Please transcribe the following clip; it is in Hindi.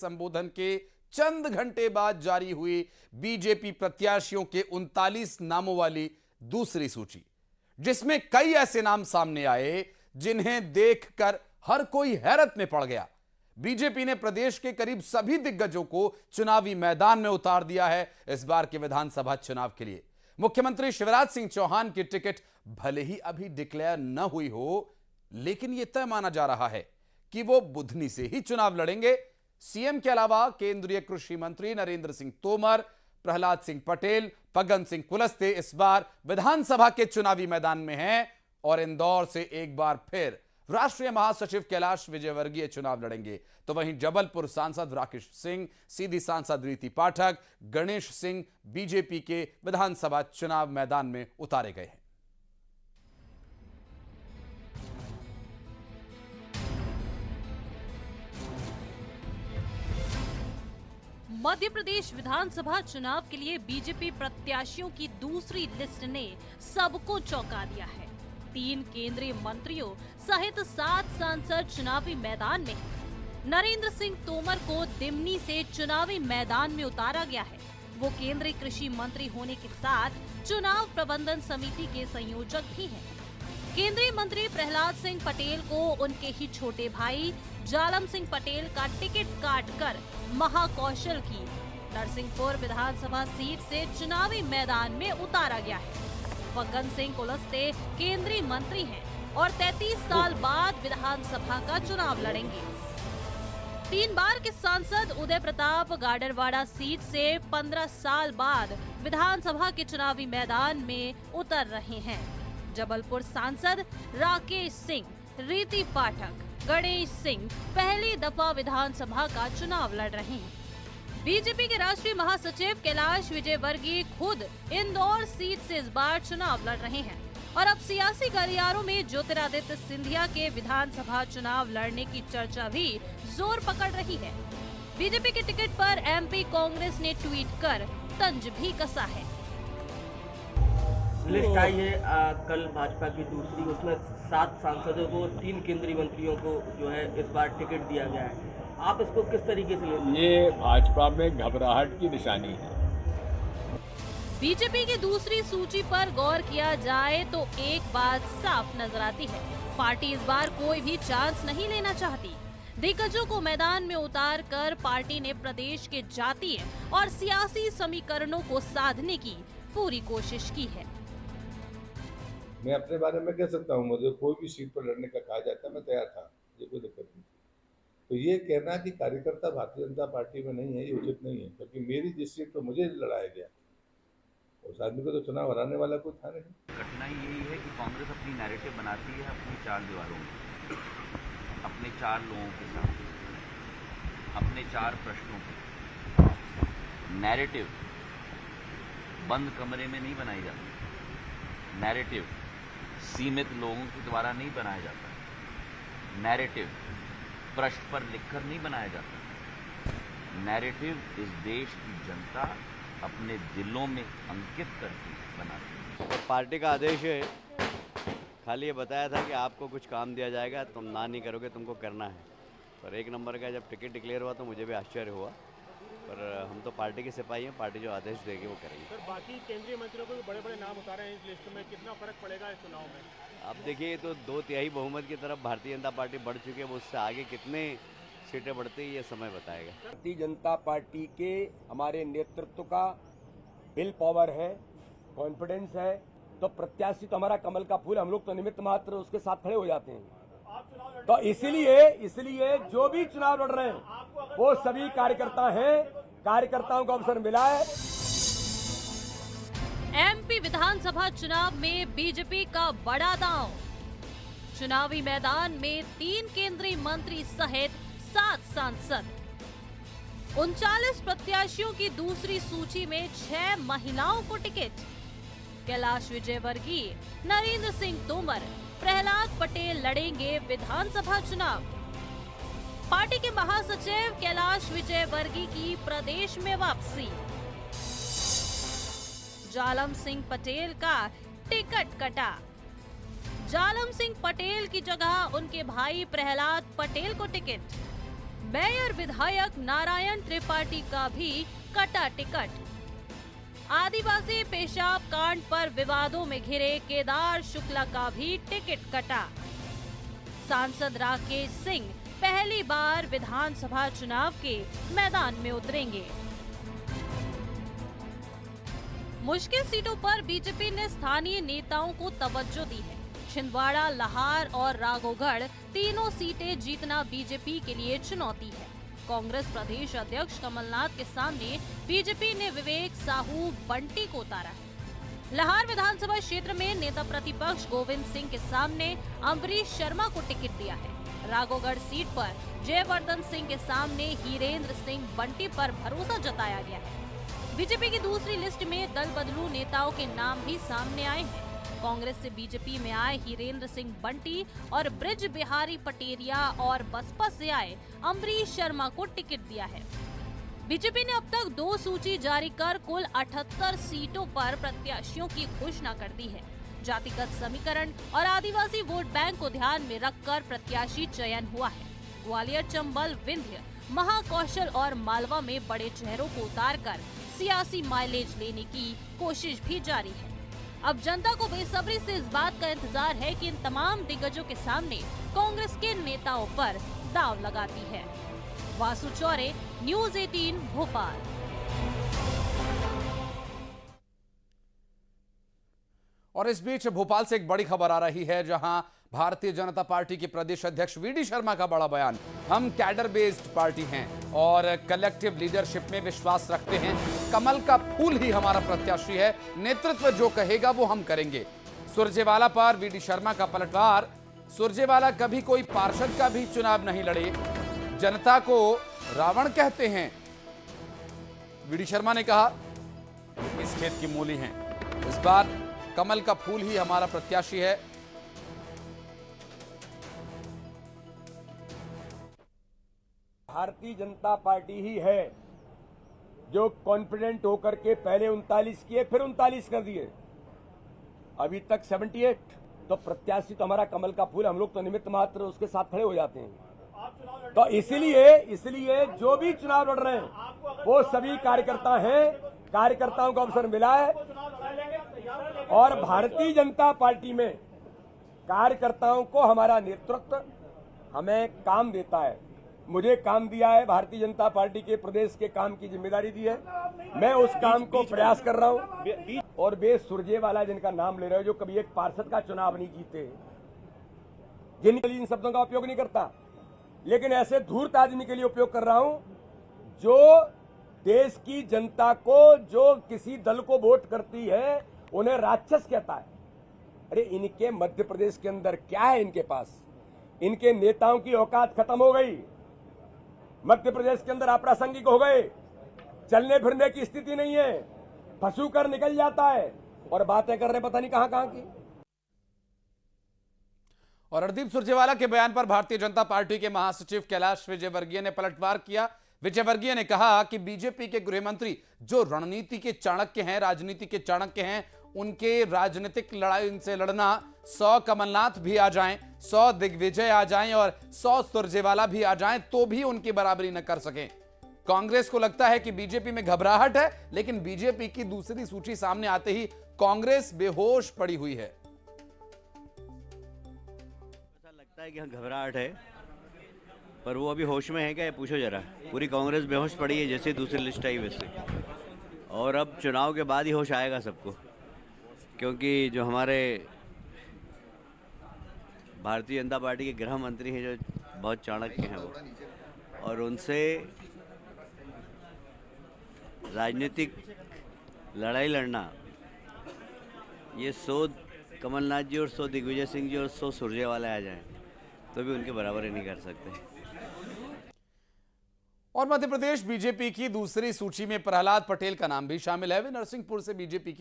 संबोधन के चंद घंटे बाद जारी हुई बीजेपी प्रत्याशियों के 39 नामों वाली दूसरी सूची, जिसमें कई ऐसे नाम सामने आए जिन्हें देखकर हर कोई हैरत में पड़ गया। बीजेपी ने प्रदेश के करीब सभी दिग्गजों को चुनावी मैदान में उतार दिया है। इस बार के विधानसभा चुनाव के लिए मुख्यमंत्री शिवराज सिंह चौहान की टिकट भले ही अभी डिक्लेयर न हुई हो, लेकिन यह तय माना जा रहा है कि वो बुधनी से ही चुनाव लड़ेंगे। सीएम के अलावा केंद्रीय कृषि मंत्री नरेंद्र सिंह तोमर, प्रहलाद सिंह पटेल, फग्गन सिंह कुलस्ते इस बार विधानसभा के चुनावी मैदान में हैं और इंदौर से एक बार फिर राष्ट्रीय महासचिव कैलाश विजयवर्गीय चुनाव लड़ेंगे। तो वहीं जबलपुर सांसद राकेश सिंह, सीधी सांसद रीति पाठक, गणेश सिंह बीजेपी के विधानसभा चुनाव मैदान में उतारे गए हैं। मध्य प्रदेश विधानसभा चुनाव के लिए बीजेपी प्रत्याशियों की दूसरी लिस्ट ने सबको चौंका दिया है। 3 केंद्रीय मंत्रियों सहित 7 सांसद चुनावी मैदान में हैं। नरेंद्र सिंह तोमर को दिमनी से चुनावी मैदान में उतारा गया है। वो केंद्रीय कृषि मंत्री होने के साथ चुनाव प्रबंधन समिति के संयोजक भी हैं। केंद्रीय मंत्री प्रहलाद सिंह पटेल को उनके ही छोटे भाई जालम सिंह पटेल का टिकट काटकर महाकौशल की नरसिंहपुर विधानसभा सीट से चुनावी मैदान में उतारा गया है। फग्गन सिंह कुलस्ते केंद्रीय मंत्री हैं और 33 साल बाद विधानसभा का चुनाव लड़ेंगे। 3 बार के सांसद उदय प्रताप गाडरवाड़ा सीट से 15 साल बाद विधानसभा के चुनावी मैदान में उतर रहे हैं। जबलपुर सांसद राकेश सिंह, रीति पाठक, गणेश सिंह पहली दफा विधानसभा का चुनाव लड़ रहे हैं। बीजेपी के राष्ट्रीय महासचिव कैलाश विजयवर्गीय खुद इंदौर सीट से इस बार चुनाव लड़ रहे हैं और अब सियासी गलियारों में ज्योतिरादित्य सिंधिया के विधानसभा चुनाव लड़ने की चर्चा भी जोर पकड़ रही है। बीजेपी के टिकट पर एमपी कांग्रेस ने ट्वीट कर तंज भी कसा है। लिस्ट आई है कल भाजपा की दूसरी, उसमें 7 सांसदों को 3 केंद्रीय मंत्रियों को जो है इस बार टिकट दिया गया है। आप इसको किस तरीके से लेते हैं? ये भाजपा में घबराहट की निशानी है। बीजेपी की दूसरी सूची पर गौर किया जाए तो एक बात साफ नजर आती है, पार्टी इस बार कोई भी चांस नहीं लेना चाहती। दिग्गजों को मैदान में उतार कर पार्टी ने प्रदेश के जातीय और सियासी समीकरणों को साधने की पूरी कोशिश की है। मैं अपने बारे में कह सकता हूँ, मुझे कोई भी सीट पर लड़ने का कहा जाता है, मैं तैयार था, ये कोई दिक्कत नहीं। तो ये कहना कि कार्यकर्ता भारतीय जनता पार्टी में नहीं है, ये उचित नहीं है, क्योंकि मेरी जिस सीट पर मुझे लड़ाया गया उस आदमी को तो चुनाव हराने वाला कोई था नहीं। कठिनाई यही है कि कांग्रेस अपनी नैरेटिव बनाती है अपनी 4 दीवारों में, अपने 4 लोगों के साथ, अपने 4 प्रश्नों पे। नैरेटिव बंद कमरे में नहीं बनाई जाती। नैरेटिव सीमित लोगों के द्वारा नहीं बनाया जाता। नैरेटिव पृष्ठ पर लिखकर नहीं बनाया जाता। नैरेटिव इस देश की जनता अपने दिलों में अंकित करके बनाती है। पार्टी का आदेश है, खाली ये बताया था कि आपको कुछ काम दिया जाएगा, तुम ना नहीं करोगे, तुमको करना है। पर 1 नंबर का जब टिकट डिक्लेयर हुआ तो मुझे भी आश्चर्य हुआ, पर हम तो पार्टी के सिपाही हैं, पार्टी जो आदेश देगी वो करेंगे। सर, बाकी केंद्रीय मंत्रियों को भी बड़े-बड़े नाम उतारे हैं इस लिस्ट में, कितना फर्क पड़ेगा इस चुनाव में? आप देखिए, तो 2/3 बहुमत की तरफ भारतीय जनता पार्टी बढ़ चुकी है, वो उससे आगे कितने सीटें बढ़ती है ये समय बताएगा। भारतीय जनता पार्टी के हमारे नेतृत्व का विल पावर है, कॉन्फिडेंस है, तो प्रत्याशी तो हमारा कमल का फूल, हम लोग तो निमित्त मात्र उसके साथ खड़े हो जाते हैं। तो इसलिए जो भी चुनाव लड़ रहे हैं वो सभी कार्यकर्ता हैं, कार्यकर्ताओं को अवसर मिला है। एमपी विधानसभा चुनाव में बीजेपी का बड़ा दांव। चुनावी मैदान में 3 केंद्रीय मंत्री सहित 7 सांसद। 39 प्रत्याशियों की दूसरी सूची में 6 महिलाओं को टिकट। कैलाश विजयवर्गीय, नरेंद्र सिंह तोमर, प्रहलाद पटेल लड़ेंगे विधानसभा चुनाव। पार्टी के महासचिव कैलाश विजयवर्गीय की प्रदेश में वापसी। जालम सिंह पटेल का टिकट कटा। जालम सिंह पटेल की जगह उनके भाई प्रहलाद पटेल को टिकट। मेयर विधायक नारायण त्रिपाठी का भी कटा टिकट। आदिवासी पेशाब कांड पर विवादों में घिरे केदार शुक्ला का भी टिकट कटा। सांसद राकेश सिंह पहली बार विधानसभा चुनाव के मैदान में उतरेंगे। मुश्किल सीटों पर बीजेपी ने स्थानीय नेताओं को तवज्जो दी है। छिंदवाड़ा, लाहार और राघोगढ़ तीनों सीटें जीतना बीजेपी के लिए चुनौती है। कांग्रेस प्रदेश अध्यक्ष कमलनाथ के सामने बीजेपी ने विवेक साहू बंटी को उतारा है। लाहार विधानसभा क्षेत्र में नेता प्रतिपक्ष गोविंद सिंह के सामने अम्बरीश शर्मा को टिकट दिया है। राघोगढ़ सीट पर जयवर्धन सिंह के सामने हीरेंद्र सिंह बंटी पर भरोसा जताया गया है। बीजेपी की दूसरी लिस्ट में दल बदलू नेताओं के नाम भी सामने आए हैं। कांग्रेस से बीजेपी में आए हीरेंद्र सिंह बंटी और ब्रिज बिहारी पटेरिया और बसपा से आए अम्बरीश शर्मा को टिकट दिया है। बीजेपी ने अब तक 2 सूची जारी कर कुल 78 सीटों पर प्रत्याशियों की घोषणा कर दी है। जातिगत समीकरण और आदिवासी वोट बैंक को ध्यान में रखकर प्रत्याशी चयन हुआ है। ग्वालियर, चंबल, विंध्य, महाकौशल और मालवा में बड़े चेहरों को उतारकर सियासी माइलेज लेने की कोशिश भी जारी है। अब जनता को बेसब्री से इस बात का इंतजार है कि इन तमाम दिग्गजों के सामने कांग्रेस के नेताओं पर दांव लगाती है। वासु चौरे, न्यूज़ 18 भोपाल। और इस बीच भोपाल से एक बड़ी खबर आ रही है, जहां भारतीय जनता पार्टी के प्रदेश अध्यक्ष वीडी शर्मा का बड़ा बयान। हम कैडर बेस्ड पार्टी हैं और कलेक्टिव लीडरशिप में विश्वास रखते हैं। कमल का फूल ही हमारा प्रत्याशी है, नेतृत्व जो कहेगा वो हम करेंगे। सुरजेवाला पर वीडी शर्मा का पलटवार। सुरजेवाला कभी कोई पार्षद का भी चुनाव नहीं लड़े, जनता को रावण कहते हैं। वीडी शर्मा ने कहा इस खेत की मूली हैं, इस बार कमल का फूल ही हमारा प्रत्याशी है। भारतीय जनता पार्टी ही है जो कॉन्फिडेंट होकर के पहले 39 किए, फिर 39 कर दिए, अभी तक 78। तो प्रत्याशी तो हमारा कमल का फूल, हम लोग तो निमित्त मात्र उसके साथ खड़े हो जाते हैं। तो इसलिए जो भी चुनाव लड़ रहे हैं वो सभी कार्यकर्ता हैं, कार्यकर्ताओं को अवसर मिला है। और भारतीय जनता पार्टी में कार्यकर्ताओं को हमारा नेतृत्व हमें काम देता है। मुझे काम दिया है, भारतीय जनता पार्टी के प्रदेश के काम की जिम्मेदारी दी है, मैं उस काम को प्रयास कर रहा हूं। और वे सुरजेवाला जिनका नाम ले रहे हो, जो कभी एक पार्षद का चुनाव नहीं जीते, जिनके लिए इन शब्दों का उपयोग नहीं करता, लेकिन ऐसे धूर्त आदमी के लिए उपयोग कर रहा हूं जो देश की जनता को, जो किसी दल को वोट करती है, उन्हें राक्षस कहता है। अरे इनके मध्य प्रदेश के अंदर क्या है? इनके पास इनके नेताओं की औकात खत्म हो गई। मध्य प्रदेश के अंदर अप्रासंगिक हो गए, चलने फिरने की स्थिति नहीं है, फंसू कर निकल जाता है और बातें कर रहे पता नहीं कहां की। और रणदीप सुरजेवाला के बयान पर भारतीय जनता पार्टी के महासचिव कैलाश विजयवर्गीय ने पलटवार किया। विजयवर्गीय ने कहा कि बीजेपी के गृह मंत्री जो रणनीति के चाणक्य हैं, राजनीति के चाणक्य हैं, उनके राजनीतिक लड़ाई से लड़ना 100 कमलनाथ भी आ जाएं, 100 दिग्विजय आ जाएं और 100 सुरजेवाला भी आ जाएं तो भी उनकी बराबरी न कर सकें। कांग्रेस को लगता है कि बीजेपी में घबराहट है, लेकिन बीजेपी की दूसरी सूची सामने आते ही कांग्रेस बेहोश पड़ी हुई है। ऐसा लगता है कि घबराहट है, पर वो अभी होश में है क्या, ये पूछो जरा। पूरी कांग्रेस बेहोश पड़ी है, जैसे दूसरी लिस्ट आई वैसे। और अब चुनाव के बाद ही होश आएगा सबको, क्योंकि जो हमारे भारतीय जनता पार्टी के गृह मंत्री हैं, जो बहुत चाणक्य हैं वो, और उनसे राजनीतिक लड़ाई लड़ना, ये 100 कमलनाथ जी और 100 दिग्विजय सिंह जी और 100 सुरजेवाला आ जाएं तो भी उनके बराबरी नहीं कर सकते। और मध्य प्रदेश बीजेपी की दूसरी सूची में प्रहलाद पटेल का नाम भी शामिल है। वे नरसिंहपुर से बीजेपी की